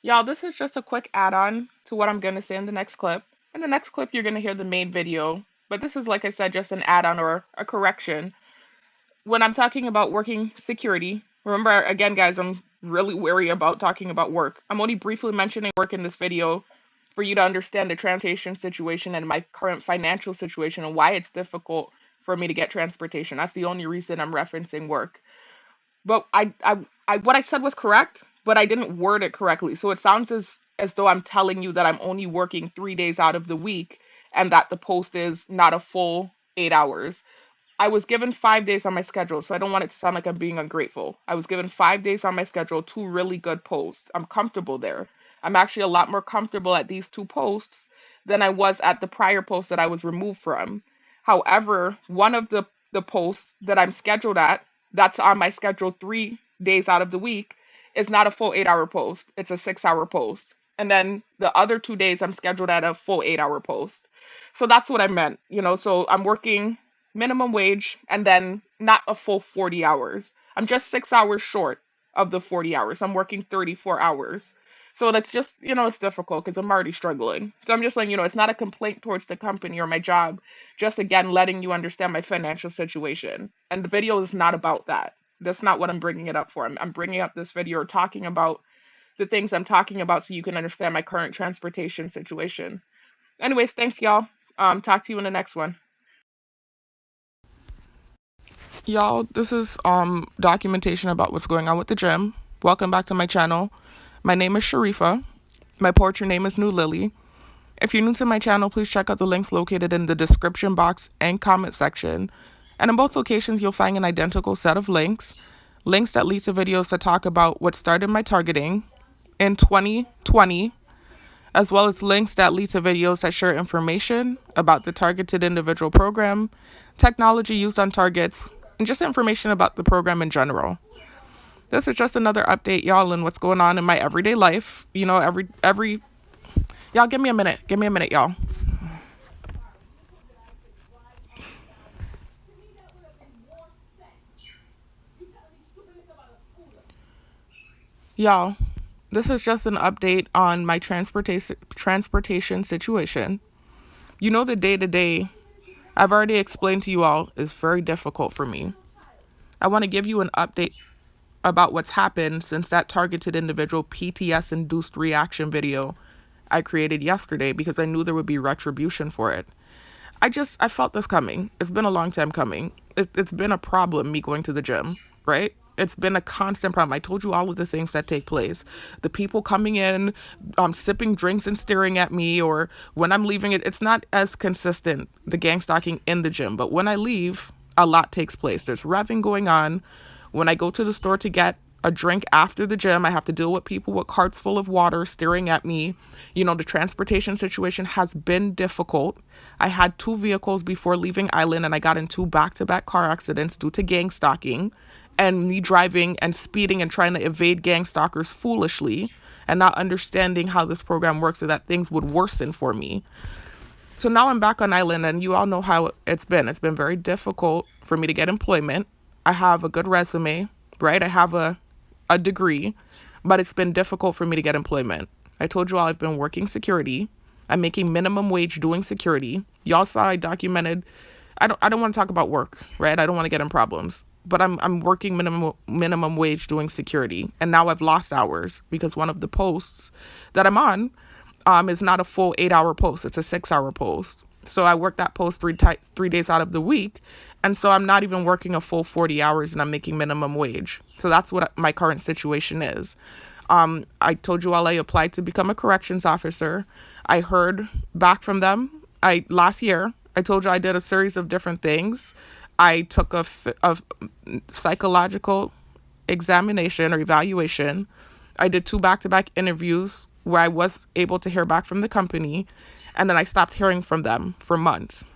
Y'all, this is just a quick add-on to what I'm going to say in the next clip. In the next clip, you're going to hear the main video, but this is, like I said, just an add-on or a correction. When I'm talking about working security, remember, again, guys, I'm really wary about talking about work. I'm only briefly mentioning work in this video for you to understand the transportation situation and my current financial situation and why it's difficult for me to get transportation. That's the only reason I'm referencing work. But what I said was correct, but I didn't word it correctly. So it sounds as though I'm telling you that I'm only working 3 days out of the week and that the post is not a full 8 hours. I was given 5 days on my schedule, so I don't want it to sound like I'm being ungrateful. I was given 5 days on my schedule, two really good posts. I'm comfortable there. I'm actually a lot more comfortable at these two posts than I was at the prior post that I was removed from. However, one of the posts that I'm scheduled at, that's on my schedule 3 days out of the week, is not a full 8 hour post. It's a 6 hour post. And then the other 2 days I'm scheduled at a full 8 hour post. So that's what I meant, so I'm working minimum wage and then not a full 40 hours. I'm just 6 hours short of the 40 hours. I'm working 34 hours. So that's just, it's difficult because I'm already struggling. So I'm just saying, it's not a complaint towards the company or my job, just again, letting you understand my financial situation. And the video is not about that. That's not what I'm bringing it up for. I'm bringing up this video or talking about the things I'm talking about so you can understand my current transportation situation. Anyways, thanks, y'all. Talk to you in the next one. Y'all, this is documentation about what's going on with the gym. Welcome back to my channel. My name is Sharifa. My poetry name is New Lily. If you're new to my channel, please check out the links located in the description box and comment section. And in both locations, you'll find an identical set of links that lead to videos that talk about what started my targeting in 2020, as well as links that lead to videos that share information about the targeted individual program, technology used on targets, and just information about the program in general. This is just another update, y'all, on what's going on in my everyday life. Every y'all, give me a minute, y'all. Y'all, this is just an update on my transportation situation. The day-to-day, I've already explained to you all, is very difficult for me. I want to give you an update about what's happened since that targeted individual PTS-induced reaction video I created yesterday because I knew there would be retribution for it. I felt this coming. It's been a long time coming. It's been a problem, me going to the gym, right? It's been a constant problem. I told you all of the things that take place. The people coming in, sipping drinks and staring at me, or when I'm leaving it's not as consistent, the gang stalking in the gym. But when I leave, a lot takes place. There's revving going on. When I go to the store to get a drink after the gym, I have to deal with people with carts full of water staring at me. The transportation situation has been difficult. I had 2 vehicles before leaving Island, and I got in 2 back-to-back car accidents due to gang stalking and me driving and speeding and trying to evade gang stalkers foolishly and not understanding how this program works so that things would worsen for me. So now I'm back on Island, and you all know how it's been. It's been very difficult for me to get employment. I have a good resume, right? I have a degree, but it's been difficult for me to get employment. I told you all I've been working security. I'm making minimum wage doing security. Y'all saw I documented. I don't want to talk about work, right? I don't want to get in problems. But I'm working minimum wage doing security, and now I've lost hours because one of the posts that I'm on is not a full 8-hour post. It's a 6-hour post. So I work that post 3 days out of the week. And so I'm not even working a full 40 hours and I'm making minimum wage. So that's what my current situation is. I told you all I applied to become a corrections officer. I heard back from them. Last year, I told you I did a series of different things. I took a psychological examination or evaluation. I did 2 back-to-back interviews where I was able to hear back from the company, and then I stopped hearing from them for months.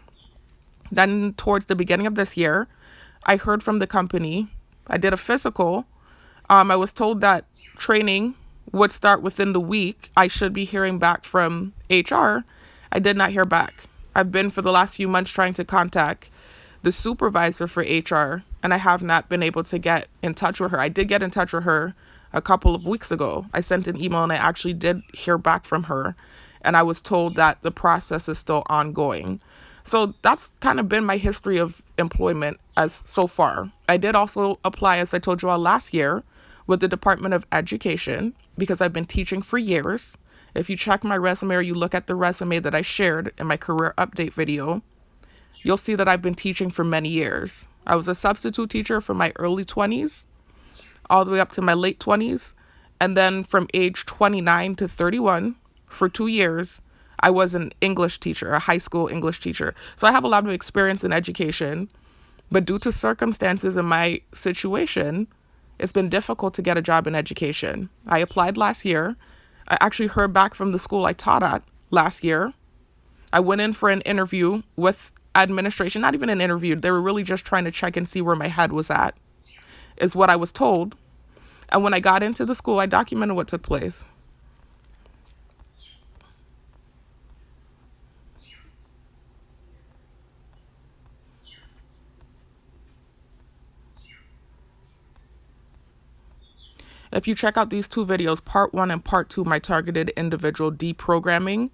Then towards the beginning of this year, I heard from the company. I did a physical. I was told that training would start within the week. I should be hearing back from HR. I did not hear back. I've been for the last few months trying to contact the supervisor for HR, and I have not been able to get in touch with her. I did get in touch with her a couple of weeks ago. I sent an email and I actually did hear back from her, and I was told that the process is still ongoing. So that's kind of been my history of employment as so far. I did also apply, as I told you all last year, with the Department of Education because I've been teaching for years. If you check my resume or you look at the resume that I shared in my career update video, you'll see that I've been teaching for many years. I was a substitute teacher from my early 20s all the way up to my late 20s. And then from age 29 to 31, for 2 years, I was an English teacher, a high school English teacher. So I have a lot of experience in education. But due to circumstances in my situation, it's been difficult to get a job in education. I applied last year. I actually heard back from the school I taught at last year. I went in for an interview with administration, not even an interview. They were really just trying to check and see where my head was at, is what I was told. And when I got into the school, I documented what took place. If you check out these two videos, part 1 and part 2, my targeted individual deprogramming,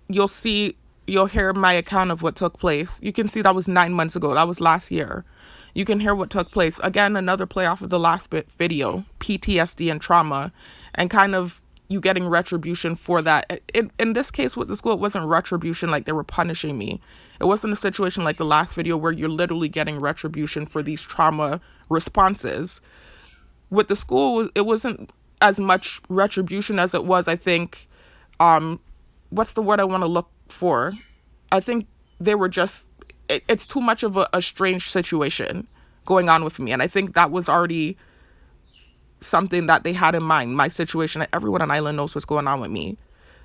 you'll hear my account of what took place. You can see that was 9 months ago. That was last year. You can hear what took place. Again, another play off of the last video, PTSD and trauma, and kind of you getting retribution for that. In this case with the school, it wasn't retribution like they were punishing me. It wasn't a situation like the last video where you're literally getting retribution for these trauma responses. With the school, it wasn't as much retribution as it was, I think, what's the word I want to look for? I think they were just, it's too much of a strange situation going on with me. And I think that was already something that they had in mind, my situation. Everyone on Island knows what's going on with me.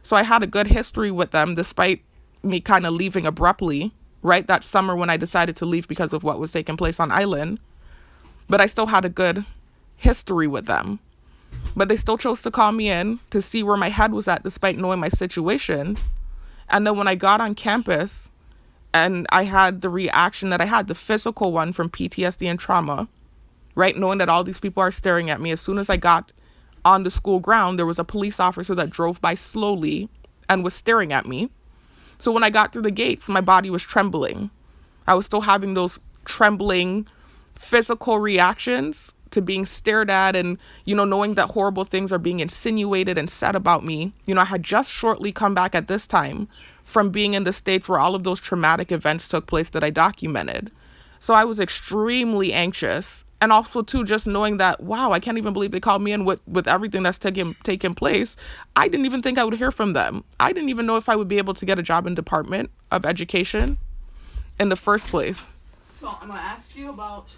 So I had a good history with them, despite me kind of leaving abruptly, right? That summer when I decided to leave because of what was taking place on Island. But I still had a good history with them. But they still chose to call me in to see where my head was at, despite knowing my situation. And then when I got on campus and I had the reaction that I had, the physical one from PTSD and trauma, right? Knowing that all these people are staring at me. As soon as I got on the school ground, there was a police officer that drove by slowly and was staring at me. So when I got through the gates, my body was trembling. I was still having those trembling physical reactions to being stared at and, knowing that horrible things are being insinuated and said about me. I had just shortly come back at this time from being in the States where all of those traumatic events took place that I documented. So I was extremely anxious. And also, too, just knowing that, wow, I can't even believe they called me in with everything that's taking place. I didn't even think I would hear from them. I didn't even know if I would be able to get a job in Department of Education in the first place. So I'm going to ask you about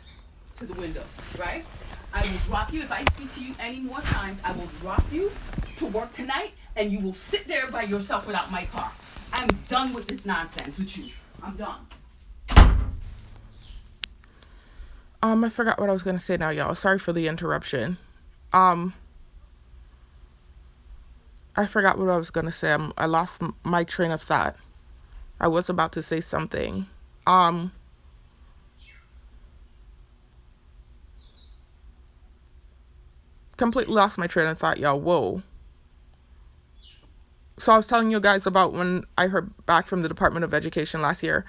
to the window, right? I will drop you. If I speak to you any more times, I will drop you to work tonight, and you will sit there by yourself without my car. I'm done with this nonsense with you. I'm done. I forgot what I was going to say now, y'all. Sorry for the interruption. I forgot what I was going to say. I lost my train of thought. I was about to say something. Completely lost my train of thought, y'all. Whoa. So I was telling you guys about when I heard back from the Department of Education last year.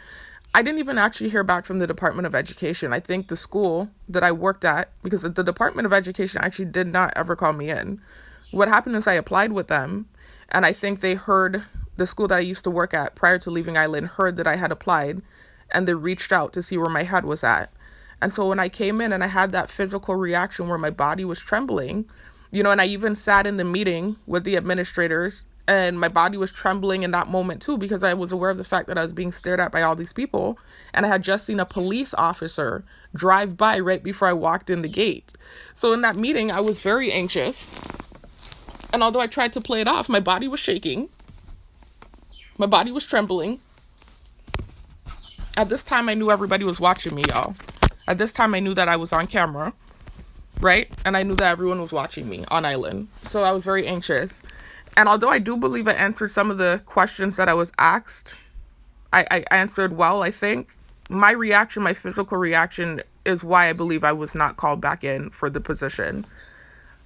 I didn't even actually hear back from the Department of Education. I think the school that I worked at, because the Department of Education actually did not ever call me in. What happened is I applied with them, and I think they heard, the school that I used to work at prior to leaving Island heard that I had applied, and they reached out to see where my head was at. And so when I came in and I had that physical reaction where my body was trembling, and I even sat in the meeting with the administrators, and my body was trembling in that moment too, because I was aware of the fact that I was being stared at by all these people. And I had just seen a police officer drive by right before I walked in the gate. So in that meeting, I was very anxious. And although I tried to play it off, my body was shaking. My body was trembling. At this time, I knew everybody was watching me, y'all. At this time, I knew that I was on camera, right? And I knew that everyone was watching me on Island. So I was very anxious. And although I do believe I answered some of the questions that I was asked, I answered well, I think. My reaction, my physical reaction, is why I believe I was not called back in for the position.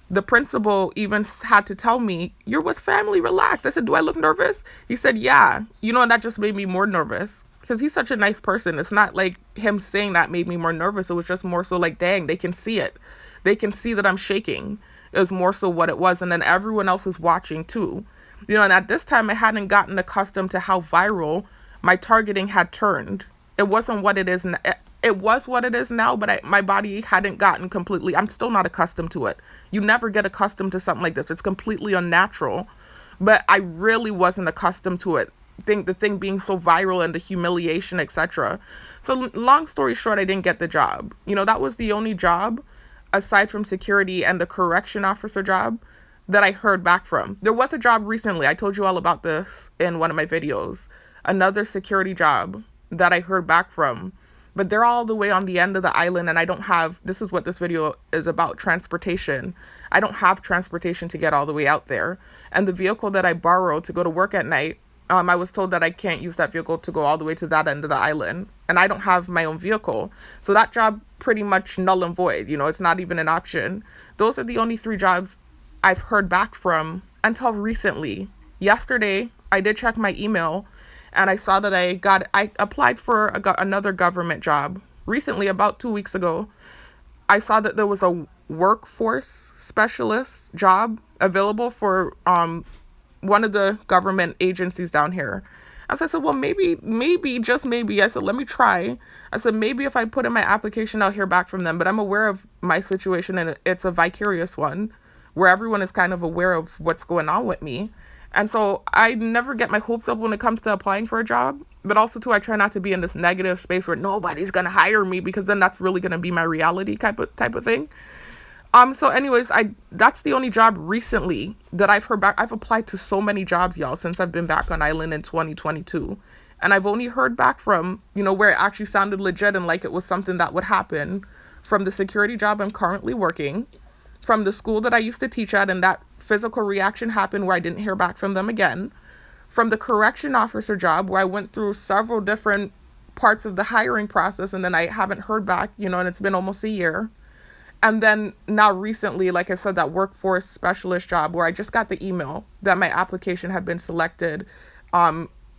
The principal even had to tell me, "You're with family, relax." I said, "Do I look nervous?" He said, "Yeah." And that just made me more nervous because he's such a nice person. It's not like him saying that made me more nervous. It was just more so like, dang, they can see it. They can see that I'm shaking. It was more so what it was. And then everyone else is watching too. And at this time, I hadn't gotten accustomed to how viral my targeting had turned. It wasn't what it is now. It was what it is now, but my body hadn't gotten completely, I'm still not accustomed to it. You never get accustomed to something like this. It's completely unnatural, but I really wasn't accustomed to it. The thing being so viral and the humiliation, etc. So long story short, I didn't get the job. That was the only job aside from security and the correction officer job that I heard back from. There was a job recently. I told you all about this in one of my videos. Another security job that I heard back from. But they're all the way on the end of the island, and I don't have, this is what this video is about, transportation. I don't have transportation to get all the way out there. And the vehicle that I borrowed to go to work at night, I was told that I can't use that vehicle to go all the way to that end of the island. And I don't have my own vehicle. So that job pretty much null and void. It's not even an option. Those are the only 3 jobs I've heard back from until recently. Yesterday, I did check my email, and I saw that I applied for another government job recently, about 2 weeks ago. I saw that there was a workforce specialist job available for one of the government agencies down here. And so I said, well, maybe, just maybe. I said, let me try. I said, maybe if I put in my application, I'll hear back from them. But I'm aware of my situation, and it's a vicarious one where everyone is kind of aware of what's going on with me. And so I never get my hopes up when it comes to applying for a job. But also, too, I try not to be in this negative space where nobody's going to hire me, because then that's really going to be my reality type of thing. So anyways, that's the only job recently that I've heard back. I've applied to so many jobs, y'all, since I've been back on island in 2022. And I've only heard back from, where it actually sounded legit and like it was something that would happen, from the security job I'm currently working, from the school that I used to teach at, and that physical reaction happened where I didn't hear back from them again, from the correction officer job where I went through several different parts of the hiring process and then I haven't heard back, and it's been almost a year. And then now recently, like I said, that workforce specialist job where I just got the email that my application had been selected,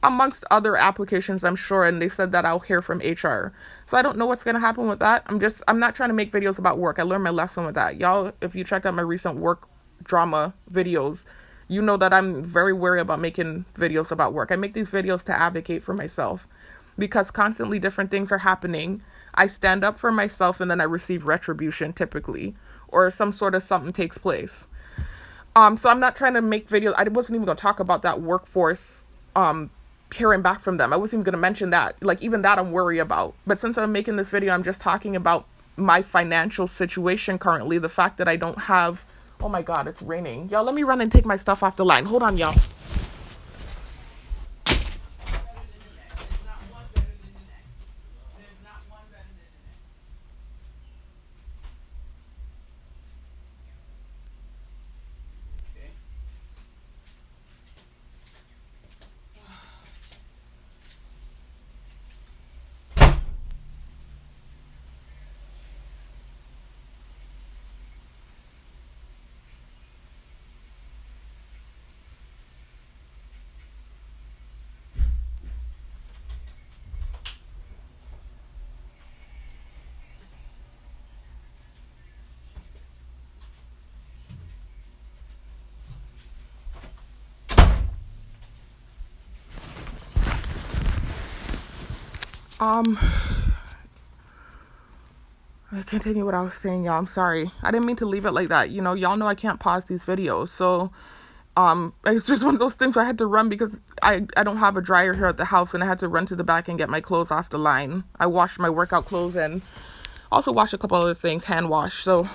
amongst other applications, I'm sure. And they said that I'll hear from HR. So I don't know what's going to happen with that. I'm not trying to make videos about work. I learned my lesson with that. Y'all, if you checked out my recent work drama videos, you know that I'm very wary about making videos about work. I make these videos to advocate for myself because constantly different things are happening. I stand up for myself and then I receive retribution typically, or some sort of something takes place. So I'm not trying to make videos. I wasn't even going to talk about that workforce, hearing back from them. I wasn't even going to mention that. Like, even that I'm worried about. But since I'm making this video, I'm just talking about my financial situation currently. The fact that I don't have, oh my God, it's raining. Y'all, let me run and take my stuff off the line. Hold on, y'all. I continue what I was saying, y'all. I'm sorry. I didn't mean to leave it like that. Y'all know I can't pause these videos. So, it's just one of those things where I had to run because I don't have a dryer here at the house, and I had to run to the back and get my clothes off the line. I washed my workout clothes and also washed a couple other things, hand wash. So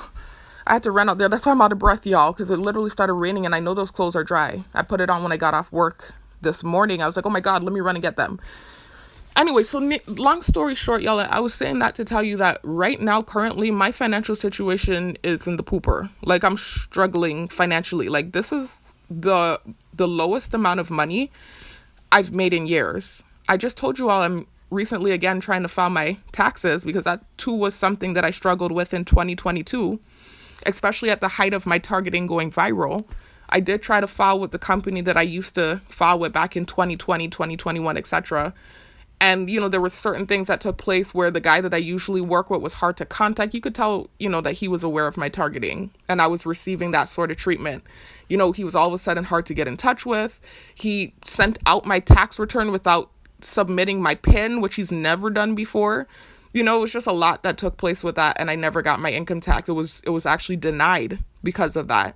I had to run out there. That's why I'm out of breath, y'all, because it literally started raining and I know those clothes are dry. I put it on when I got off work this morning. I was like, oh my God, let me run and get them. Anyway, so long story short, y'all, I was saying that to tell you that right now, currently, my financial situation is in the pooper. Like, I'm struggling financially. Like, this is the lowest amount of money I've made in years. I just told you all I'm recently, again, trying to file my taxes because that too was something that I struggled with in 2022. especially at the height of my targeting going viral. I did try to file with the company that I used to file with back in 2020, 2021, etc. And, there were certain things that took place where the guy that I usually work with was hard to contact. You could tell, that he was aware of my targeting and I was receiving that sort of treatment. He was all of a sudden hard to get in touch with. He sent out my tax return without submitting my PIN, which he's never done before. It was just a lot that took place with that, and I never got my income tax. It was actually denied because of that.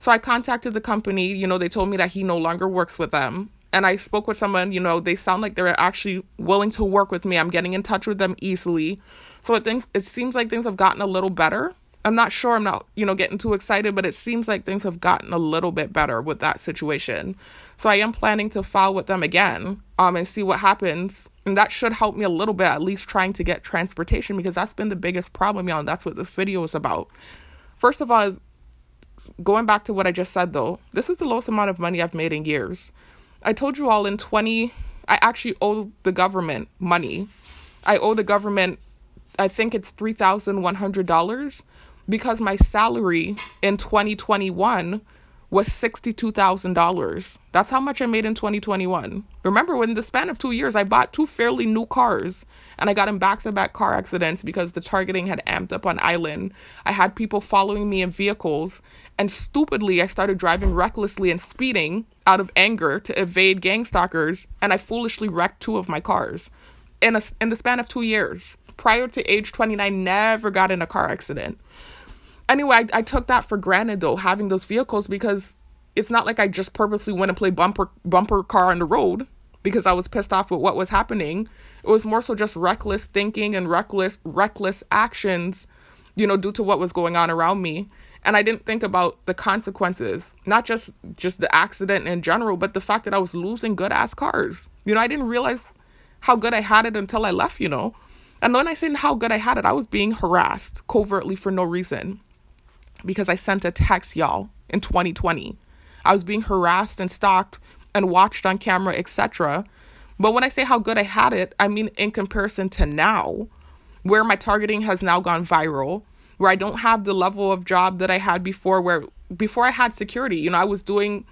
So I contacted the company. They told me that he no longer works with them. And I spoke with someone, they sound like they're actually willing to work with me. I'm getting in touch with them easily. So it seems like things have gotten a little better. I'm not sure. I'm not, getting too excited, but it seems like things have gotten a little bit better with that situation. So I am planning to file with them again, and see what happens. And that should help me a little bit, at least trying to get transportation, because that's been the biggest problem, y'all. And that's what this video is about. First of all, is going back to what I just said, though, this is the lowest amount of money I've made in years. I told you all I actually owe the government money. I owe the government, I think it's $3,100, because my salary in 2021 was $62,000. That's how much I made in 2021. Remember, in the span of 2 years, I bought 2 fairly new cars, and I got in back-to-back car accidents because the targeting had amped up on island. I had people following me in vehicles, and stupidly, I started driving recklessly and speeding out of anger to evade gang stalkers, and I foolishly wrecked 2 of my cars in the span of 2 years. Prior to age 29, never got in a car accident. Anyway, I took that for granted, though, having those vehicles, because it's not like I just purposely went and played bumper car on the road because I was pissed off with what was happening. It was more so just reckless thinking and reckless actions, due to what was going on around me. And I didn't think about the consequences, not just the accident in general, but the fact that I was losing good ass cars. I didn't realize how good I had it until I left, And when I say how good I had it, I was being harassed covertly for no reason. Because I sent a text, y'all, in 2020. I was being harassed and stalked and watched on camera, etc. But when I say how good I had it, I mean in comparison to now, where my targeting has now gone viral, where I don't have the level of job that I had before, before I had security. I was doing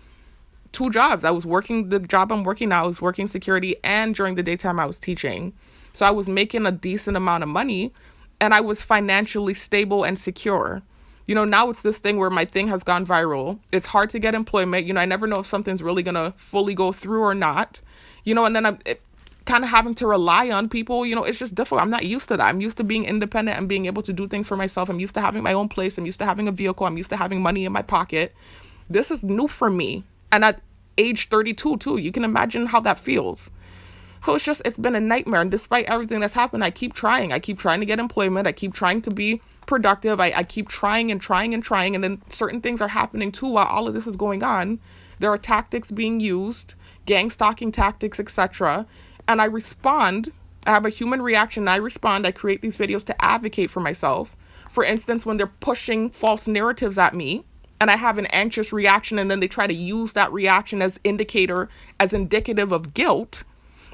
2 jobs. I was working the job I'm working now. I was working security, and during the daytime I was teaching. So I was making a decent amount of money, and I was financially stable and secure. Now it's this thing where my thing has gone viral. It's hard to get employment. I never know if something's really going to fully go through or not. And then I'm kind of having to rely on people. It's just difficult. I'm not used to that. I'm used to being independent and being able to do things for myself. I'm used to having my own place. I'm used to having a vehicle. I'm used to having money in my pocket. This is new for me. And at age 32, too, you can imagine how that feels. So it's been a nightmare. And despite everything that's happened, I keep trying. I keep trying to get employment. I keep trying to be productive. I keep trying and trying and trying. And then certain things are happening too while all of this is going on. There are tactics being used, gang stalking tactics, etc. And I respond. I have a human reaction. I respond. I create these videos to advocate for myself. For instance, when they're pushing false narratives at me, and I have an anxious reaction, and then they try to use that reaction as indicative of guilt,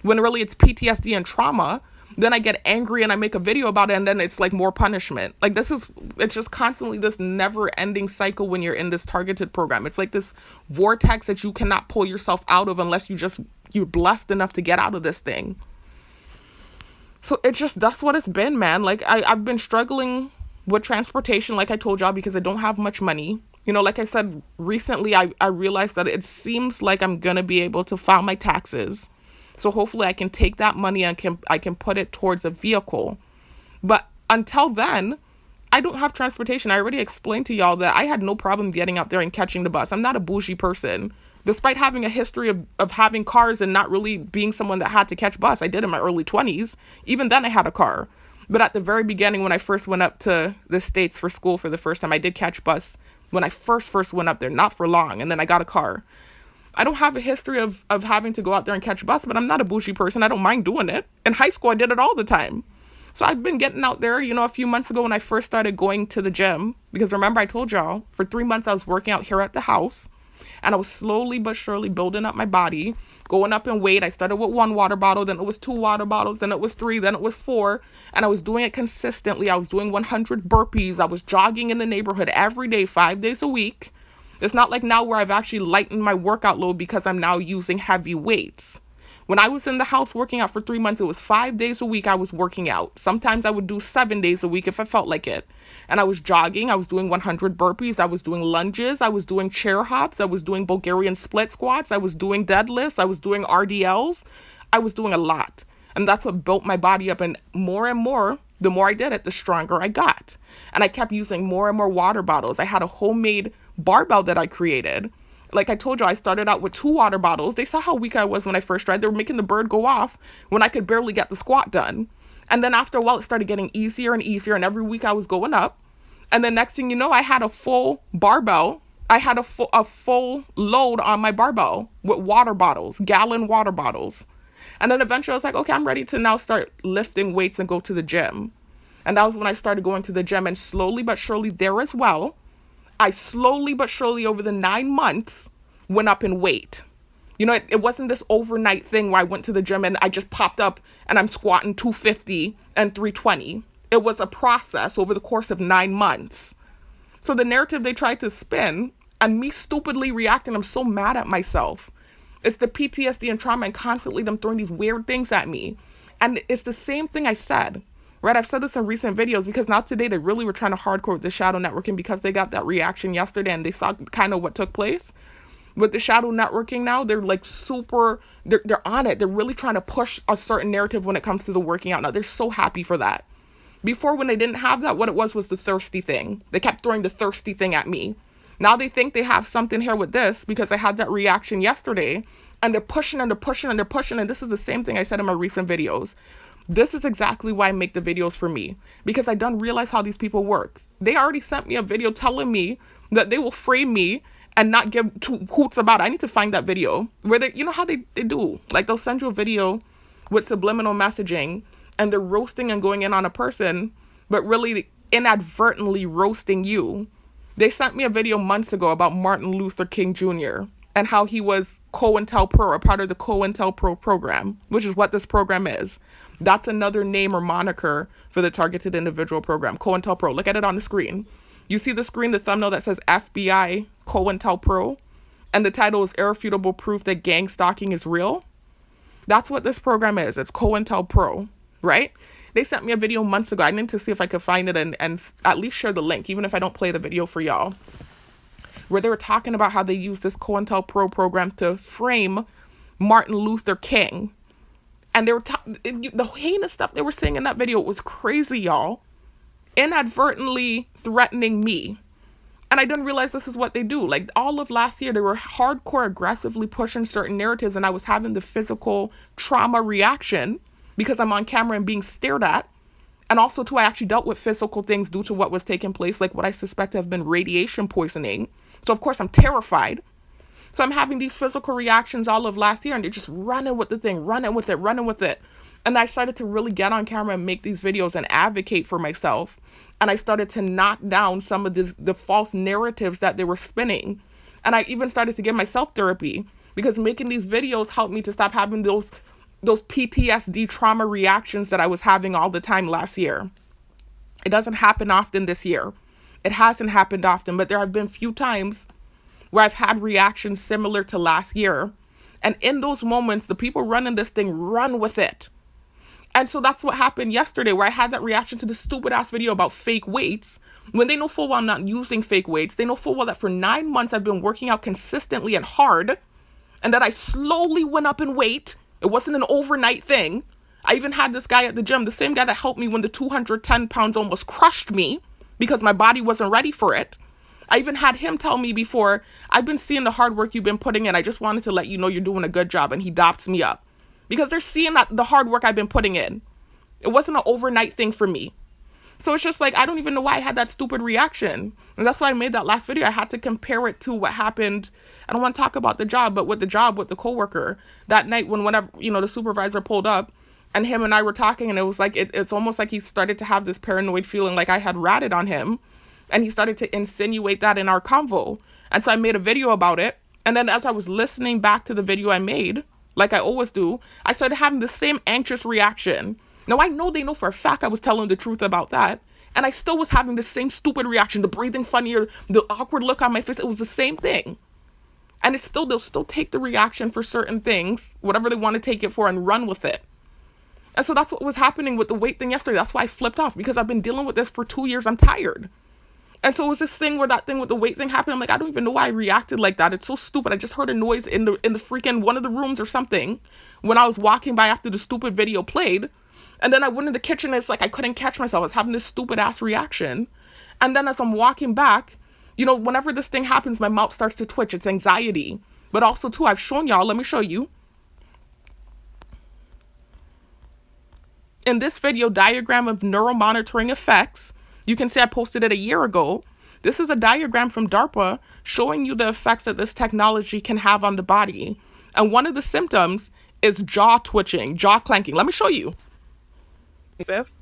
when really it's PTSD and trauma, then I get angry and I make a video about it, and then it's like more punishment. Like it's just constantly this never ending cycle when you're in this targeted program. It's like this vortex that you cannot pull yourself out of unless you're blessed enough to get out of this thing. So that's what it's been, man. Like I've been struggling with transportation, like I told y'all, because I don't have much money. Like I said, recently I realized that it seems like I'm going to be able to file my taxes. So hopefully I can take that money and I can put it towards a vehicle. But until then, I don't have transportation. I already explained to y'all that I had no problem getting out there and catching the bus. I'm not a bougie person. Despite having a history of having cars and not really being someone that had to catch bus, I did in my early 20s. Even then I had a car. But at the very beginning, when I first went up to the States for school for the first time, I did catch bus when I first went up there, not for long. And then I got a car. I don't have a history of having to go out there and catch a bus, but I'm not a bougie person. I don't mind doing it. In high school, I did it all the time. So I've been getting out there, a few months ago when I first started going to the gym, because remember I told y'all for 3 months I was working out here at the house. And I was slowly but surely building up my body, going up in weight. I started with 1 water bottle, then it was 2 water bottles, then it was 3, then it was 4. And I was doing it consistently. I was doing 100 burpees. I was jogging in the neighborhood every day, 5 days a week. It's not like now where I've actually lightened my workout load because I'm now using heavy weights. When I was in the house working out for 3 months, it was 5 days a week I was working out. Sometimes I would do 7 days a week if I felt like it. And I was jogging. I was doing 100 burpees. I was doing lunges. I was doing chair hops. I was doing Bulgarian split squats. I was doing deadlifts. I was doing RDLs. I was doing a lot. And that's what built my body up. And more, the more I did it, the stronger I got. And I kept using more and more water bottles. I had a homemade barbell that I created. Like I told you, I started out with 2 water bottles. They saw how weak I was when I first tried. They were making the bird go off when I could barely get the squat done. And then after a while, it started getting easier and easier. And every week I was going up. And then next thing you know, I had a full barbell. I had a full load on my barbell with water bottles, gallon water bottles. And then eventually I was like, okay, I'm ready to now start lifting weights and go to the gym. And that was when I started going to the gym. And slowly but surely there as well, I slowly but surely over the 9 months went up in weight. You know, it wasn't this overnight thing where I went to the gym and I just popped up and I'm squatting 250 and 320. It was a process over the course of 9 months. So the narrative they tried to spin and me stupidly reacting, I'm so mad at myself. It's the PTSD and trauma and constantly them throwing these weird things at me. And it's the same thing I said. Right, I've said this in recent videos because now today they really were trying to hardcore with the shadow networking because they got that reaction yesterday and they saw kind of what took place. With the shadow networking now, they're like they're on it. They're really trying to push a certain narrative when it comes to the working out. Now, they're so happy for that. Before, when they didn't have that, what it was the thirsty thing. They kept throwing the thirsty thing at me. Now they think they have something here with this because I had that reaction yesterday and they're pushing and they're pushing and they're pushing. And this is the same thing I said in my recent videos. This is exactly why I make the videos for me, because I don't realize how these people work. They already sent me a video telling me that they will frame me and not give two hoots about it. I need to find that video where they, you know how they do, like they'll send you a video with subliminal messaging and they're roasting and going in on a person, but really inadvertently roasting you. They sent me a video months ago about Martin Luther King Jr. and how he was COINTELPRO, a part of the COINTELPRO program, which is what this program is. That's another name or moniker for the targeted individual program, COINTELPRO. Look at it on the screen. You see the screen, the thumbnail that says FBI COINTELPRO, and the title is Irrefutable Proof That Gang Stalking is Real. That's what this program is. It's COINTELPRO, right? They sent me a video months ago. I need to see if I could find it and at least share the link, even if I don't play the video for y'all, where they were talking about how they use this COINTELPRO program to frame Martin Luther King. And they were the heinous stuff they were saying in that video was crazy, y'all. Inadvertently threatening me. And I didn't realize this is what they do. Like all of last year, they were hardcore aggressively pushing certain narratives and I was having the physical trauma reaction because I'm on camera and being stared at. And also too, I actually dealt with physical things due to what was taking place, like what I suspect have been radiation poisoning. So of course I'm terrified. So I'm having these physical reactions all of last year and they're just running with the thing, running with it. And I started to really get on camera and make these videos and advocate for myself. And I started to knock down some of the false narratives that they were spinning. And I even started to give myself therapy because making these videos helped me to stop having those PTSD trauma reactions that I was having all the time last year. It doesn't happen often this year. It hasn't happened often, but there have been few times where I've had reactions similar to last year. And in those moments, the people running this thing run with it. And so that's what happened yesterday, where I had that reaction to the stupid ass video about fake weights. When they know full well I'm not using fake weights. They know full well that for 9 months I've been working out consistently and hard. And that I slowly went up in weight. It wasn't an overnight thing. I even had this guy at the gym, the same guy that helped me when the 210 pounds almost crushed me because my body wasn't ready for it. I even had him tell me before, I've been seeing the hard work you've been putting in. I just wanted to let you know you're doing a good job. And he dops me up because they're seeing that the hard work I've been putting in. It wasn't an overnight thing for me. So it's just like, I don't even know why I had that stupid reaction. And that's why I made that last video. I had to compare it to what happened. I don't want to talk about the job, but with the coworker that night whenever, the supervisor pulled up and him and I were talking and it was like, it's almost like he started to have this paranoid feeling like I had ratted on him. And he started to insinuate that in our convo. And so I made a video about it. And then as I was listening back to the video I made, like I always do, I started having the same anxious reaction. Now I know they know for a fact I was telling the truth about that. And I still was having the same stupid reaction, the breathing funnier, the awkward look on my face. It was the same thing. And it's still, they'll still take the reaction for certain things, whatever they want to take it for, and run with it. And so that's what was happening with the weight thing yesterday. That's why I flipped off, because I've been dealing with this for 2 years. I'm tired. And so it was this thing where that thing with the weight thing happened. I'm like, I don't even know why I reacted like that. It's so stupid. I just heard a noise in the freaking one of the rooms or something when I was walking by after the stupid video played. And then I went in the kitchen and it's like I couldn't catch myself. I was having this stupid ass reaction. And then as I'm walking back, you know, whenever this thing happens, my mouth starts to twitch. It's anxiety. But also, too, I've shown y'all. Let me show you. In this video diagram of neuromonitoring effects, you can see I posted it a year ago. This is a diagram from DARPA showing you the effects that this technology can have on the body. And one of the symptoms is jaw twitching, jaw clanking. Let me show you. Fifth.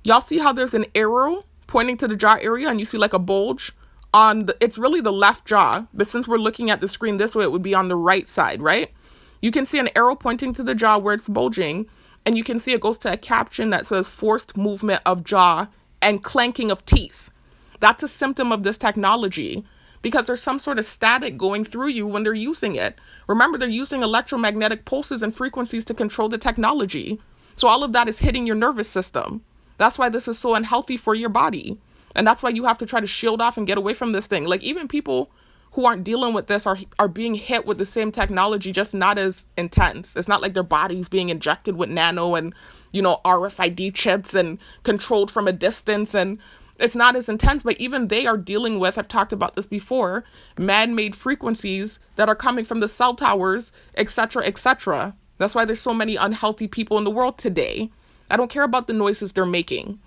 Y'all see how there's an arrow pointing to the jaw area and you see like a bulge on the, it's really the left jaw, but since we're looking at the screen this way, it would be on the right side, right? You can see an arrow pointing to the jaw where it's bulging, and you can see it goes to a caption that says forced movement of jaw and clanking of teeth. That's a symptom of this technology because there's some sort of static going through you when they're using it. Remember, they're using electromagnetic pulses and frequencies to control the technology. So all of that is hitting your nervous system. That's why this is so unhealthy for your body. And that's why you have to try to shield off and get away from this thing. Like even people who aren't dealing with this are being hit with the same technology, just not as intense. It's not like their body's being injected with nano and, you know, RFID chips and controlled from a distance. And it's not as intense, but even they are dealing with, I've talked about this before, man-made frequencies that are coming from the cell towers, etc., etc. That's why there's so many unhealthy people in the world today. I don't care about the noises they're making.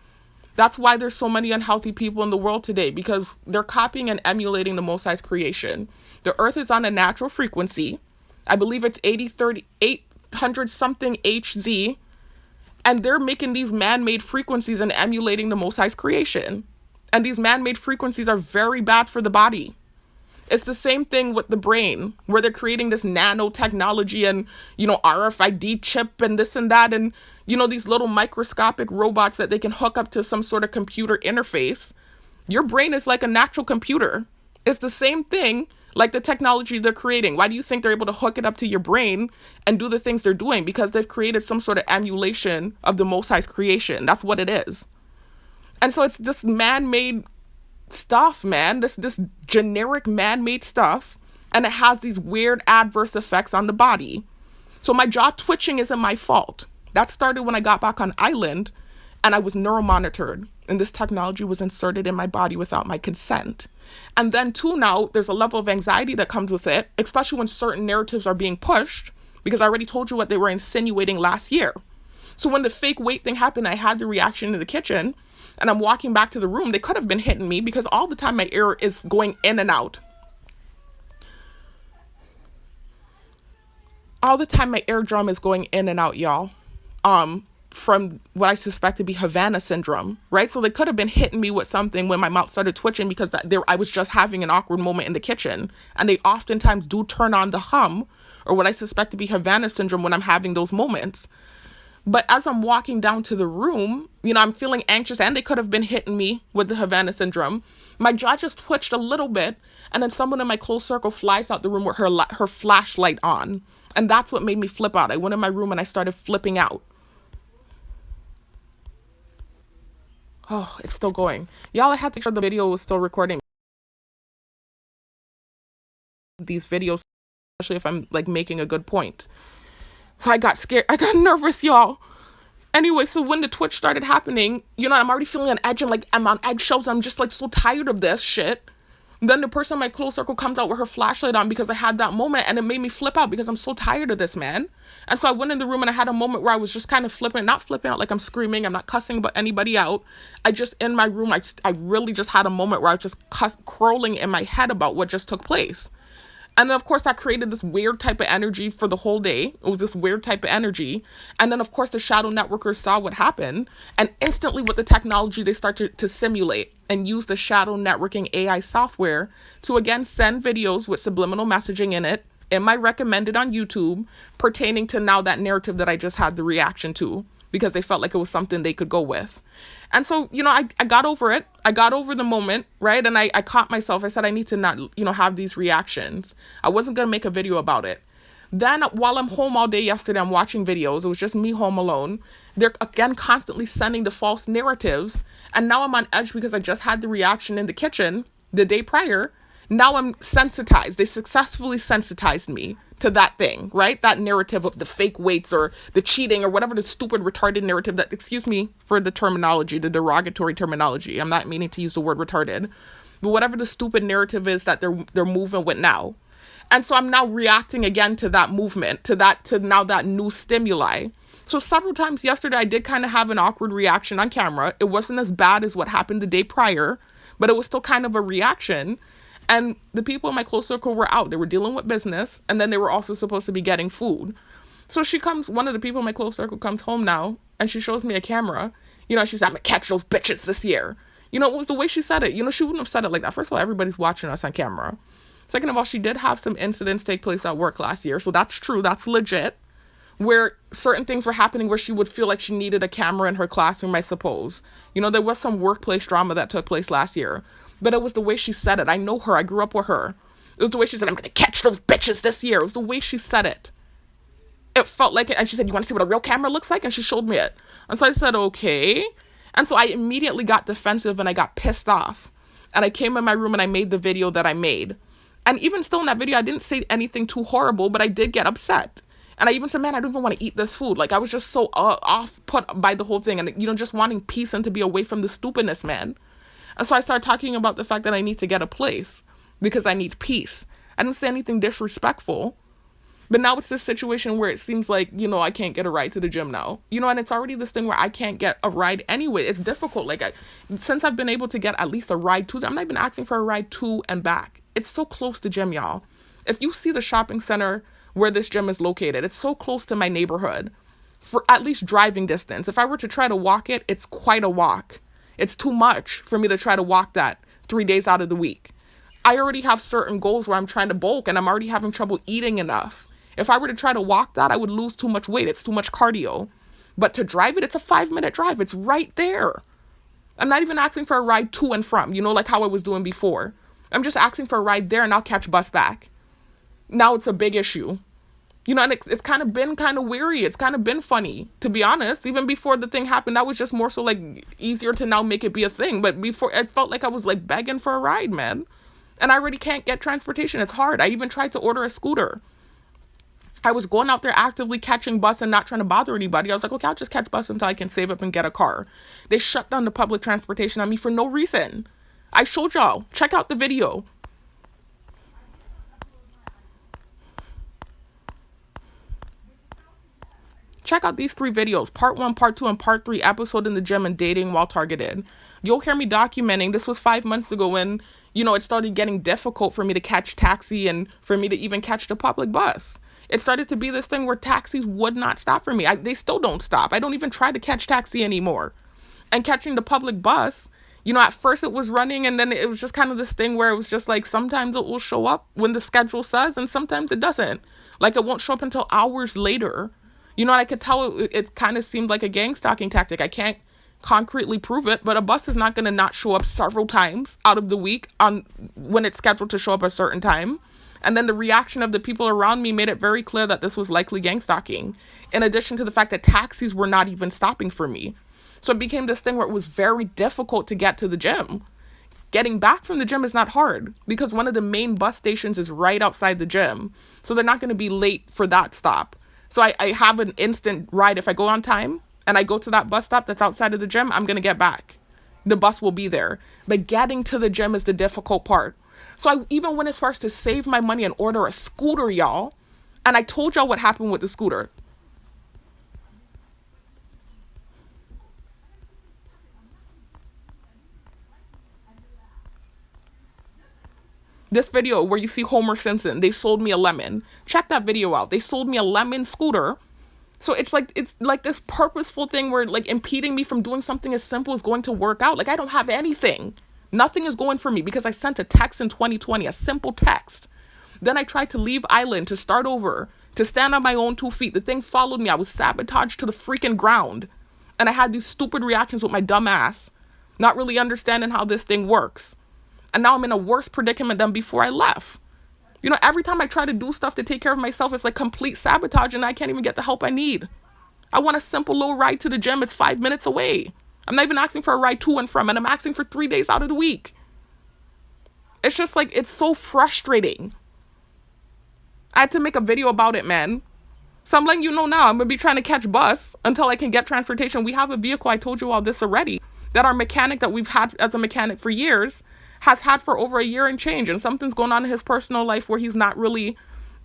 That's why there's so many unhealthy people in the world today, because they're copying and emulating the Most High's creation. The earth is on a natural frequency. I believe it's 800 something Hz. And they're making these man-made frequencies and emulating the Most High's creation. And these man-made frequencies are very bad for the body. It's the same thing with the brain, where they're creating this nanotechnology and, you know, RFID chip and this and that, and, you know, these little microscopic robots that they can hook up to some sort of computer interface. Your brain is like a natural computer. It's the same thing like the technology they're creating. Why do you think they're able to hook it up to your brain and do the things they're doing? Because they've created some sort of emulation of the Most High's creation. That's what it is. And so it's just man-made stuff, man. This generic man-made stuff, and it has these weird adverse effects on the body. So my jaw twitching isn't my fault. That started when I got back on island and I was neuromonitored, and this technology was inserted in my body without my consent. And then too, now there's a level of anxiety that comes with it, especially when certain narratives are being pushed, because I already told you what they were insinuating last year. So when the fake weight thing happened, I had the reaction in the kitchen, and I'm walking back to the room. They could have been hitting me because all the time my ear is going in and out. All the time my eardrum is going in and out, y'all. From what I suspect to be Havana syndrome, right? So they could have been hitting me with something when my mouth started twitching because I was just having an awkward moment in the kitchen. And they oftentimes do turn on the hum, or what I suspect to be Havana syndrome, when I'm having those moments. But as I'm walking down to the room, you know, I'm feeling anxious, and they could have been hitting me with the Havana syndrome. My jaw just twitched a little bit, and then someone in my close circle flies out the room with her flashlight on. And that's what made me flip out. I went in my room and I started flipping out. Oh, it's still going. Y'all, I had to make sure the video was still recording. These videos, especially if I'm like making a good point. So I got scared. I got nervous, y'all. Anyway, so when the twitch started happening, you know, I'm already feeling on edge, and like I'm on eggshells. I'm just like so tired of this shit. And then the person in my close circle comes out with her flashlight on because I had that moment, and it made me flip out because I'm so tired of this, man. And so I went in the room and I had a moment where I was just kind of not flipping out like I'm screaming. I'm not cussing but anybody out. I just, in my room, I really just had a moment where I was just crawling in my head about what just took place. And then, of course, that created this weird type of energy for the whole day. It was this weird type of energy. And then, of course, the shadow networkers saw what happened. And instantly, with the technology, they start to simulate and use the shadow networking AI software to, again, send videos with subliminal messaging in it, in my recommended on YouTube, pertaining to now that narrative that I just had the reaction to, because they felt like it was something they could go with. And so, I got over it. I got over the moment, right? And I caught myself. I said, I need to not, have these reactions. I wasn't going to make a video about it. Then while I'm home all day yesterday, I'm watching videos. It was just me home alone. They're, again, constantly sending the false narratives. And now I'm on edge because I just had the reaction in the kitchen the day prior. Now I'm sensitized. They successfully sensitized me to that thing, right? That narrative of the fake weights or the cheating or whatever the stupid retarded narrative that, excuse me for the terminology, the derogatory terminology. I'm not meaning to use the word retarded, but whatever the stupid narrative is that they're moving with now. And so I'm now reacting again to that movement, to now that new stimuli. So several times yesterday, I did kind of have an awkward reaction on camera. It wasn't as bad as what happened the day prior, but it was still kind of a reaction. And the people in my close circle were out. They were dealing with business, and then they were also supposed to be getting food. So one of the people in my close circle comes home now, and she shows me a camera. She said, I'm going to catch those bitches this year. It was the way she said it. She wouldn't have said it like that. First of all, everybody's watching us on camera. Second of all, she did have some incidents take place at work last year. So that's true. That's legit. Where certain things were happening where she would feel like she needed a camera in her classroom, I suppose. There was some workplace drama that took place last year. But it was the way she said it. I know her. I grew up with her. It was the way she said, I'm going to catch those bitches this year. It was the way she said it. It felt like it. And she said, you want to see what a real camera looks like? And she showed me it. And so I said, okay. And so I immediately got defensive and I got pissed off. And I came in my room and I made the video that I made. And even still in that video, I didn't say anything too horrible, but I did get upset. And I even said, man, I don't even want to eat this food. Like, I was just so off put by the whole thing. And, just wanting peace and to be away from the stupidness, man. And so I started talking about the fact that I need to get a place because I need peace. I didn't say anything disrespectful. But now it's this situation where it seems like, I can't get a ride to the gym now. And it's already this thing where I can't get a ride anyway. It's difficult. Like, since I've been able to get at least a ride to, I'm not even asking for a ride to and back. It's so close to gym, y'all. If you see the shopping center where this gym is located, it's so close to my neighborhood for at least driving distance. If I were to try to walk it, it's quite a walk. It's too much for me to try to walk that 3 days out of the week. I already have certain goals where I'm trying to bulk and I'm already having trouble eating enough. If I were to try to walk that, I would lose too much weight. It's too much cardio. But to drive it, it's a 5-minute drive. It's right there. I'm not even asking for a ride to and from, like how I was doing before. I'm just asking for a ride there and I'll catch bus back. Now it's a big issue. And it's kind of been kind of weary. It's kind of been funny, to be honest. Even before the thing happened, that was just more so like easier to now make it be a thing. But before, it felt like I was like begging for a ride, man. And I already can't get transportation. It's hard. I even tried to order a scooter. I was going out there actively catching bus and not trying to bother anybody. I was like, okay, I'll just catch bus until I can save up and get a car. They shut down the public transportation on me for no reason. I showed y'all. Check out the video. Check out these 3 videos, part 1, part 2, and part 3, episode in the gym and dating while targeted. You'll hear me documenting, this was 5 months ago when, it started getting difficult for me to catch taxi and for me to even catch the public bus. It started to be this thing where taxis would not stop for me. They still don't stop. I don't even try to catch taxi anymore. And catching the public bus, at first it was running and then it was just kind of this thing where it was just like sometimes it will show up when the schedule says and sometimes it doesn't. Like it won't show up until hours later. I could tell it kind of seemed like a gang stalking tactic. I can't concretely prove it, but a bus is not going to not show up several times out of the week on when it's scheduled to show up a certain time. And then the reaction of the people around me made it very clear that this was likely gang stalking, in addition to the fact that taxis were not even stopping for me. So it became this thing where it was very difficult to get to the gym. Getting back from the gym is not hard because one of the main bus stations is right outside the gym. So they're not going to be late for that stop. So I have an instant ride. If I go on time and I go to that bus stop that's outside of the gym, I'm going to get back. The bus will be there. But getting to the gym is the difficult part. So I even went as far as to save my money and order a scooter, y'all. And I told y'all what happened with the scooter. This video where you see Homer Simpson, they sold me a lemon. Check that video out. They sold me a lemon scooter. So it's like this purposeful thing where like impeding me from doing something as simple as going to work out. Like I don't have anything. Nothing is going for me because I sent a text in 2020, a simple text. Then I tried to leave Island to start over, to stand on my own 2 feet. The thing followed me. I was sabotaged to the freaking ground. And I had these stupid reactions with my dumb ass, not really understanding how this thing works. And now I'm in a worse predicament than before I left. You know, every time I try to do stuff to take care of myself, it's like complete sabotage and I can't even get the help I need. I want a simple little ride to the gym. It's 5 minutes away. I'm not even asking for a ride to and from, and I'm asking for 3 days out of the week. It's just like, it's so frustrating. I had to make a video about it, man. So I'm letting you know now, I'm going to be trying to catch bus until I can get transportation. We have a vehicle, I told you all this already, that our mechanic that we've had as a mechanic for years has had for over a year and change. And something's going on in his personal life where he's not really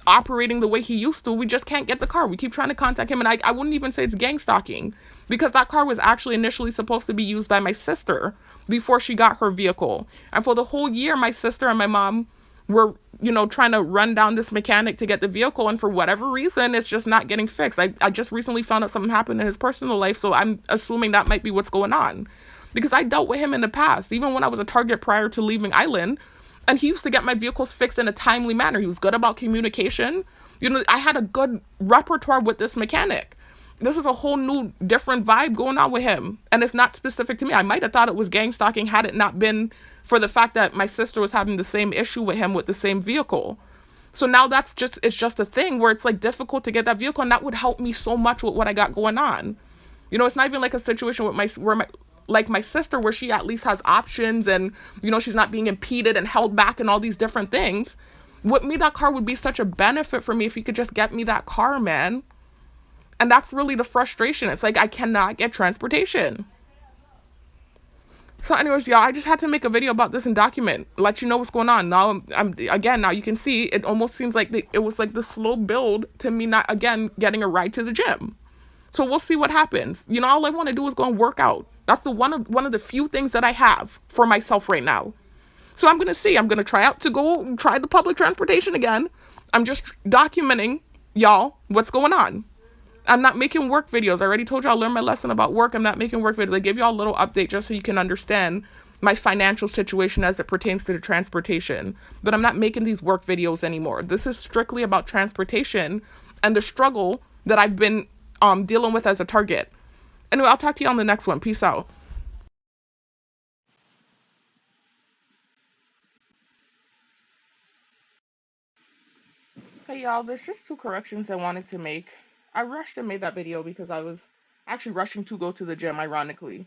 operating the way he used to. We just can't get the car. We keep trying to contact him. And I wouldn't even say it's gang stalking because that car was actually initially supposed to be used by my sister before she got her vehicle. And for the whole year, my sister and my mom were, you know, trying to run down this mechanic to get the vehicle. And for whatever reason, it's just not getting fixed. I just recently found out something happened in his personal life. So I'm assuming that might be what's going on because I dealt with him in the past, even when I was a target prior to leaving Island. And he used to get my vehicles fixed in a timely manner. He was good about communication. You know, I had a good repertoire with this mechanic. This is a whole new different vibe going on with him. And it's not specific to me. I might have thought it was gang stalking had it not been for the fact that my sister was having the same issue with him with the same vehicle. So now it's just a thing where it's like difficult to get that vehicle. And that would help me so much with what I got going on. You know, it's not even like a situation with my sister where she at least has options and, you know, she's not being impeded and held back and all these different things. With me, that car would be such a benefit for me if you could just get me that car, man. And that's really the frustration. It's like I cannot get transportation. So anyways, y'all, I just had to make a video about this and document, let you know what's going on. Now, now you can see it almost seems like it was like the slow build to me not, again, getting a ride to the gym. So we'll see what happens. You know, all I want to do is go and work out. That's one of the few things that I have for myself right now. So I'm going to see. I'm going to try out to go try the public transportation again. I'm just documenting, y'all, what's going on. I'm not making work videos. I already told you I learned my lesson about work. I'm not making work videos. I give y'all a little update just so you can understand my financial situation as it pertains to the transportation. But I'm not making these work videos anymore. This is strictly about transportation and the struggle that I've been dealing with as a target. Anyway, I'll talk to you on the next one. Peace out. Hey y'all, there's just two corrections I wanted to make. I rushed and made that video because I was actually rushing to go to the gym, ironically,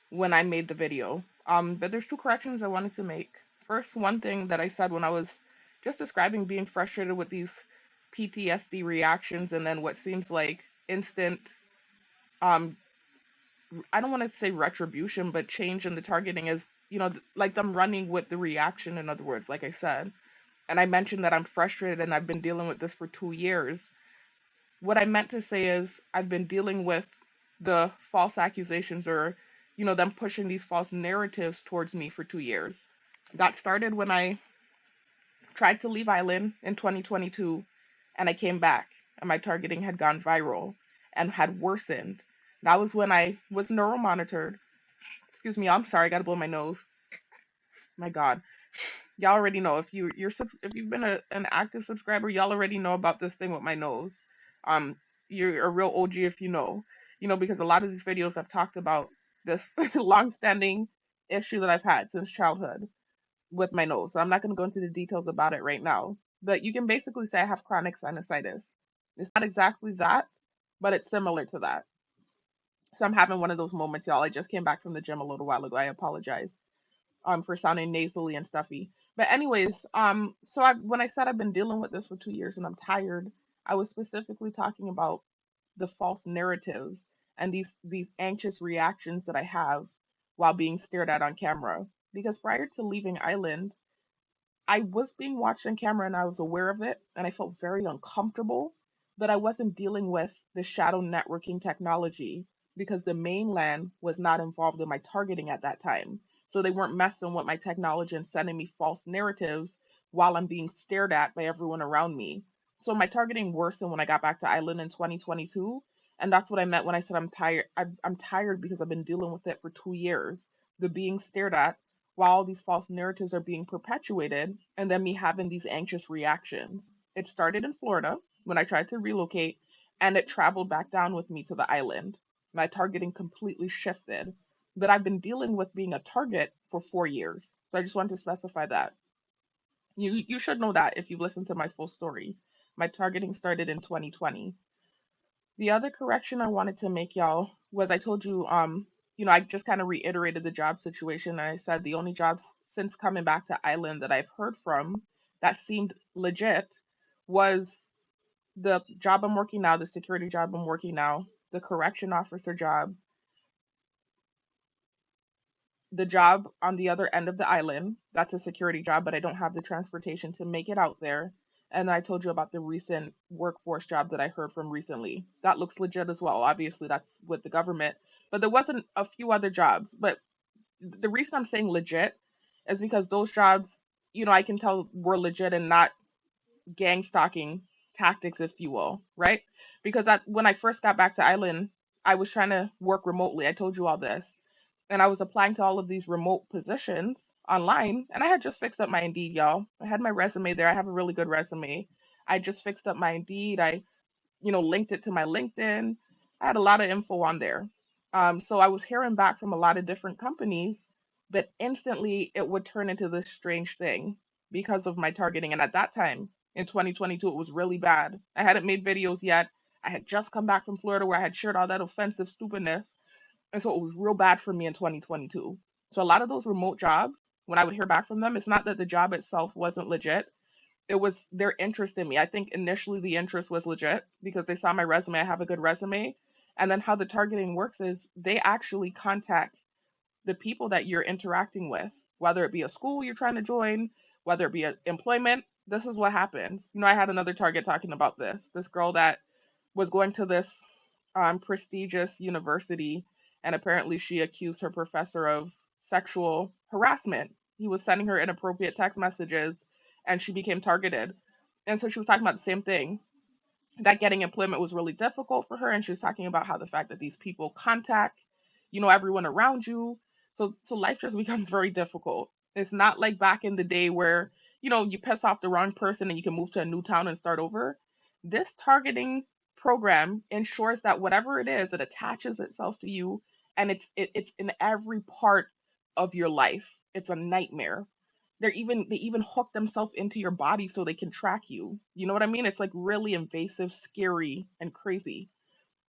when I made the video. But there's two corrections I wanted to make. First, one thing that I said when I was just describing being frustrated with these PTSD reactions and then what seems like instant, um, I don't want to say retribution, but change in the targeting is, you know, like them running with the reaction, in other words, like I said. And I mentioned that I'm frustrated and I've been dealing with this for 2 years. What I meant to say is I've been dealing with the false accusations or, you know, them pushing these false narratives towards me for 2 years. That started when I tried to leave Island in 2022 and I came back and my targeting had gone viral and had worsened. That was when I was neuromonitored. Excuse me, I'm sorry, I gotta blow my nose. My God. Y'all already know if you've been an active subscriber, y'all already know about this thing with my nose. Um, you're a real OG if you know, because a lot of these videos have talked about this long-standing issue that I've had since childhood with my nose. So I'm not going to go into the details about it right now. But you can basically say I have chronic sinusitis. It's not exactly that, but it's similar to that. So I'm having one of those moments, y'all. I just came back from the gym a little while ago. I apologize for sounding nasally and stuffy. But anyways, when I said I've been dealing with this for 2 years and I'm tired, I was specifically talking about the false narratives and these anxious reactions that I have while being stared at on camera. Because prior to leaving Island, I was being watched on camera and I was aware of it, and I felt very uncomfortable that I wasn't dealing with the shadow networking technology because the mainland was not involved in my targeting at that time. So they weren't messing with my technology and sending me false narratives while I'm being stared at by everyone around me. So my targeting worsened when I got back to Island in 2022. And that's what I meant when I said I'm tired. I'm tired because I've been dealing with it for 2 years. The being stared at while all these false narratives are being perpetuated, and then me having these anxious reactions. It started in Florida when I tried to relocate, and it traveled back down with me to the island. My targeting completely shifted. But I've been dealing with being a target for 4 years. So I just wanted to specify that. You should know that if you've listened to my full story. My targeting started in 2020. The other correction I wanted to make, y'all, was I told you, I just kind of reiterated the job situation. And I said the only jobs since coming back to Island that I've heard from that seemed legit was the job I'm working now, the security job I'm working now, the correction officer job, the job on the other end of the island. That's a security job, but I don't have the transportation to make it out there. And I told you about the recent workforce job that I heard from recently. That looks legit as well. Obviously, that's with the government. But there wasn't a few other jobs. But the reason I'm saying legit is because those jobs, I can tell were legit and not gang stalking tactics, if you will, right? Because when I first got back to Island, I was trying to work remotely. I told you all this, and I was applying to all of these remote positions online. And I had just fixed up my Indeed, y'all. I had my resume there. I have a really good resume. I just fixed up my Indeed. I, linked it to my LinkedIn. I had a lot of info on there. So I was hearing back from a lot of different companies, but instantly it would turn into this strange thing because of my targeting. And at that time in 2022, it was really bad. I hadn't made videos yet. I had just come back from Florida where I had shared all that offensive stupidness. And so it was real bad for me in 2022. So a lot of those remote jobs, when I would hear back from them, it's not that the job itself wasn't legit. It was their interest in me. I think initially the interest was legit because they saw my resume. I have a good resume. And then how the targeting works is they actually contact the people that you're interacting with, whether it be a school you're trying to join, whether it be employment. This is what happens. I had another target talking about this. This girl that was going to this prestigious university, and apparently she accused her professor of sexual harassment. He was sending her inappropriate text messages, and she became targeted. And so she was talking about the same thing, that getting employment was really difficult for her, and she was talking about how the fact that these people contact everyone around you. So life just becomes very difficult. It's not like back in the day where you piss off the wrong person and you can move to a new town and start over. This targeting program ensures that whatever it is, it attaches itself to you, and it's in every part of your life. It's a nightmare. They even hook themselves into your body so they can track you. You know what I mean? It's like really invasive, scary, and crazy.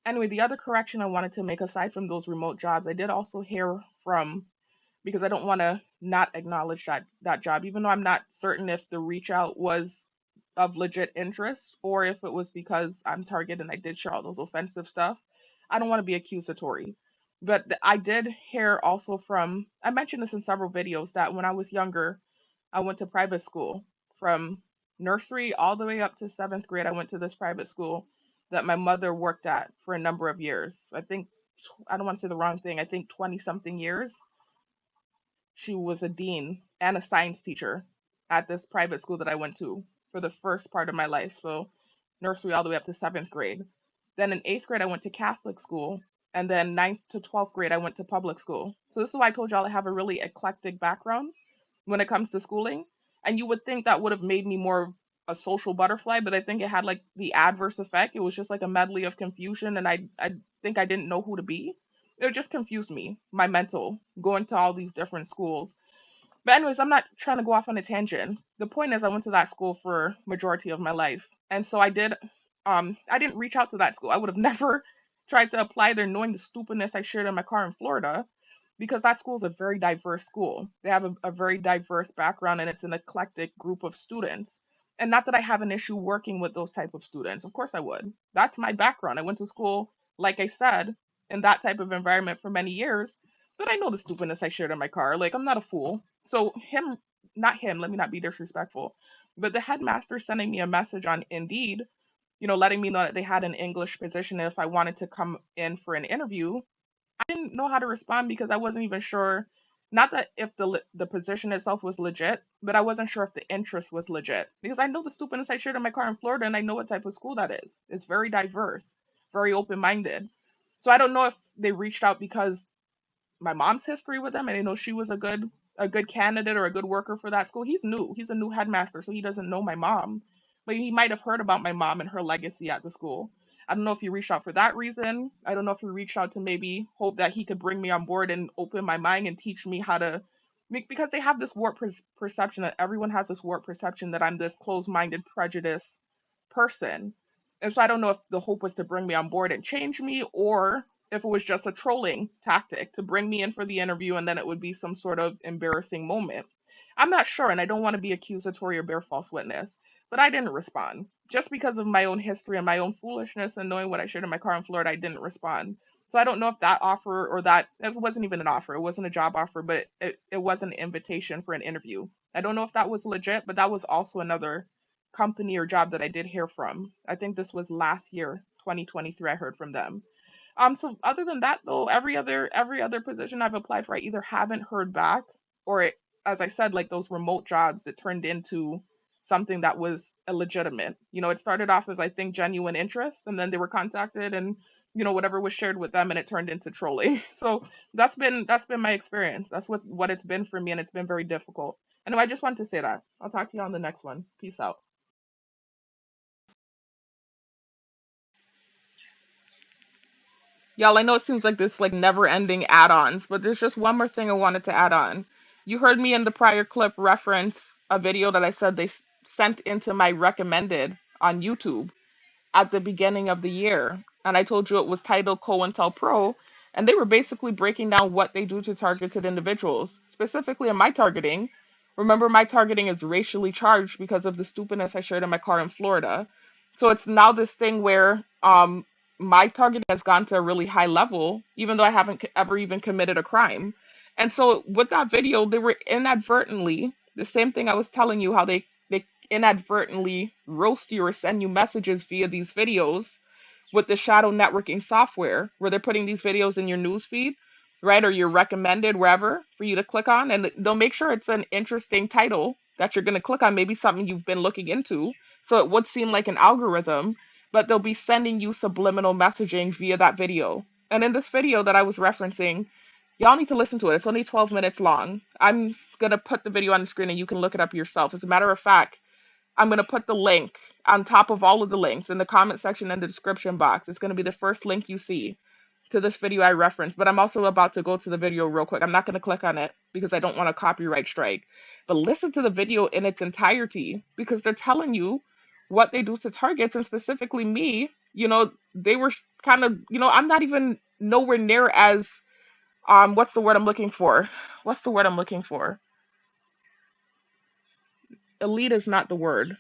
Anyway, the other correction I wanted to make, aside from those remote jobs, I did also hear from, because I don't want to not acknowledge that job, even though I'm not certain if the reach out was of legit interest or if it was because I'm targeted and I did share all those offensive stuff. I don't want to be accusatory. But I did hear also from, I mentioned this in several videos, that when I was younger, I went to private school. From nursery all the way up to seventh grade. I went to this private school that my mother worked at for a number of years. I think, I don't want to say the wrong thing, I think 20 something years. She was a dean and a science teacher at this private school that I went to for the first part of my life. So, nursery all the way up to seventh grade. Then in eighth grade, I went to Catholic school. And then ninth to 12th grade, I went to public school. So, this is why I told y'all I have a really eclectic background when it comes to schooling. And you would think that would have made me more of a social butterfly, but I think it had like the adverse effect. It was just like a medley of confusion, and I think I didn't know who to be. It just confused me, my mental, going to all these different schools. But anyways, I'm not trying to go off on a tangent. The point is I went to that school for majority of my life. And so I didn't reach out to that school. I would have never tried to apply there knowing the stupidness I shared in my car in Florida, because that school is a very diverse school. They have a very diverse background, and it's an eclectic group of students. And not that I have an issue working with those type of students. Of course I would. That's my background. I went to school, like I said, in that type of environment for many years. But I know the stupidness I shared in my car. Like, I'm not a fool. So not him, let me not be disrespectful, but the headmaster sending me a message on Indeed, letting me know that they had an English position if I wanted to come in for an interview. I didn't know how to respond because I wasn't even sure Not that if the position itself was legit, but I wasn't sure if the interest was legit because I know the stupidness I shared in my car in Florida, and I know what type of school that is. It's very diverse, very open minded. So I don't know if they reached out because my mom's history with them, and I know she was a good candidate or a good worker for that school. He's new. He's a new headmaster, so he doesn't know my mom, but he might have heard about my mom and her legacy at the school. I don't know if he reached out for that reason. I don't know if he reached out to maybe hope that he could bring me on board and open my mind and teach me how to make, because they have this warped perception that everyone has this warped perception that I'm this closed-minded, prejudiced person. And so I don't know if the hope was to bring me on board and change me, or if it was just a trolling tactic to bring me in for the interview and then it would be some sort of embarrassing moment. I'm not sure, and I don't want to be accusatory or bear false witness, but I didn't respond. Just because of my own history and my own foolishness and knowing what I shared in my car in Florida, I didn't respond. So I don't know if that offer, or that it wasn't even an offer, it wasn't a job offer, but it was an invitation for an interview. I don't know if that was legit, but that was also another company or job that I did hear from. I think this was last year, 2023, I heard from them. So other than that though, every other position I've applied for, I either haven't heard back, or as I said, like those remote jobs, it turned into something that was illegitimate. It started off as, I think, genuine interest, and then they were contacted, and whatever was shared with them, and it turned into trolling. So that's been my experience. That's what it's been for me, and it's been very difficult. Anyway, I just wanted to say that. I'll talk to you on the next one. Peace out. Y'all, I know it seems like this like never-ending add-ons, but there's just one more thing I wanted to add on. You heard me in the prior clip reference a video that I said they sent into my recommended on YouTube at the beginning of the year. And I told you it was titled COINTELPRO, and they were basically breaking down what they do to targeted individuals. Specifically in my targeting, remember my targeting is racially charged because of the stupidness I shared in my car in Florida. So it's now this thing where my targeting has gone to a really high level, even though I haven't ever even committed a crime. And so with that video, they were inadvertently, the same thing I was telling you, how they inadvertently roast you or send you messages via these videos with the shadow networking software, where they're putting these videos in your news feed, right, or your recommended wherever for you to click on, and they'll make sure it's an interesting title that you're going to click on, maybe something you've been looking into, so it would seem like an algorithm, but they'll be sending you subliminal messaging via that video. And in this video that I was referencing, y'all need to listen to it. It's only 12 minutes long. I'm going to put the video on the screen and you can look it up yourself. As a matter of fact, I'm going to put the link on top of all of the links in the comment section and the description box. It's going to be the first link you see to this video I referenced, but I'm also about to go to the video real quick. I'm not going to click on it because I don't want a copyright strike. But listen to the video in its entirety, because they're telling you what they do to targets, and specifically me. They were kind of, I'm not even nowhere near as what's the word I'm looking for? What's the word I'm looking for? Elite is not the word.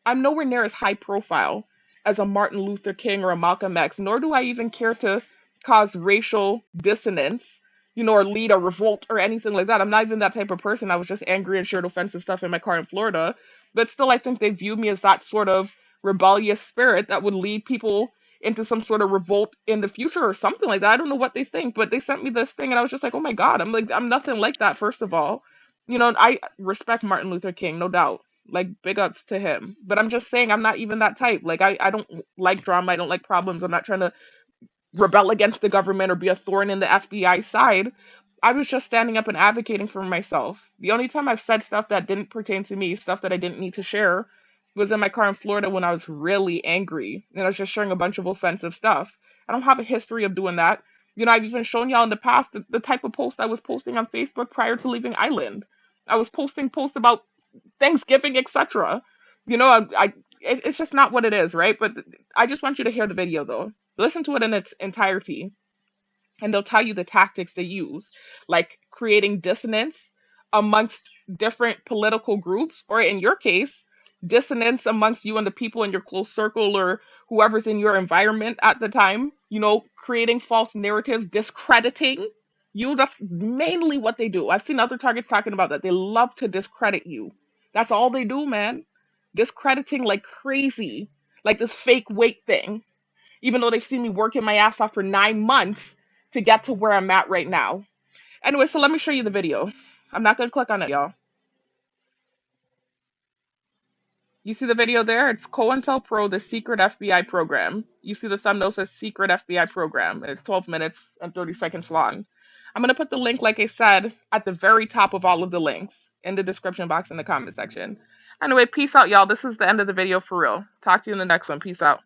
I'm nowhere near as high profile as a Martin Luther King or a Malcolm X, nor do I even care to cause racial dissonance, or lead a revolt or anything like that. I'm not even that type of person. I was just angry and shared offensive stuff in my car in Florida. But still, I think they view me as that sort of rebellious spirit that would lead people into some sort of revolt in the future or something like that. I don't know what they think, but they sent me this thing and I was just like, oh my God, I'm nothing like that, first of all. I respect Martin Luther King, no doubt, like big ups to him, but I'm just saying I'm not even that type. Like I don't like drama, I don't like problems. I'm not trying to rebel against the government or be a thorn in the FBI side. I was just standing up and advocating for myself. The only time I've said stuff that didn't pertain to me, stuff that I didn't need to share, was in my car in Florida when I was really angry and I was just sharing a bunch of offensive stuff. I don't have a history of doing that. I've even shown y'all in the past the type of post I was posting on Facebook prior to leaving Island. I was posting posts about Thanksgiving, etc. It's just not what it is, right? But I just want you to hear the video though. Listen to it in its entirety, and they'll tell you the tactics they use, like creating dissonance amongst different political groups, or in your case, dissonance amongst you and the people in your close circle or whoever's in your environment at the time, creating false narratives, discrediting you. That's mainly what they do. I've seen other targets talking about that. They love to discredit you. That's all they do, man. Discrediting like crazy, like this fake weight thing, even though they've seen me working my ass off for 9 months to get to where I'm at right now. Anyway, so let me show you the video. I'm not going to click on it, y'all. You see the video there? It's COINTELPRO, the secret FBI program. You see the thumbnail says secret FBI program, and it's 12 minutes and 30 seconds long. I'm going to put the link, like I said, at the very top of all of the links in the description box in the comment section. Anyway, peace out, y'all. This is the end of the video for real. Talk to you in the next one. Peace out.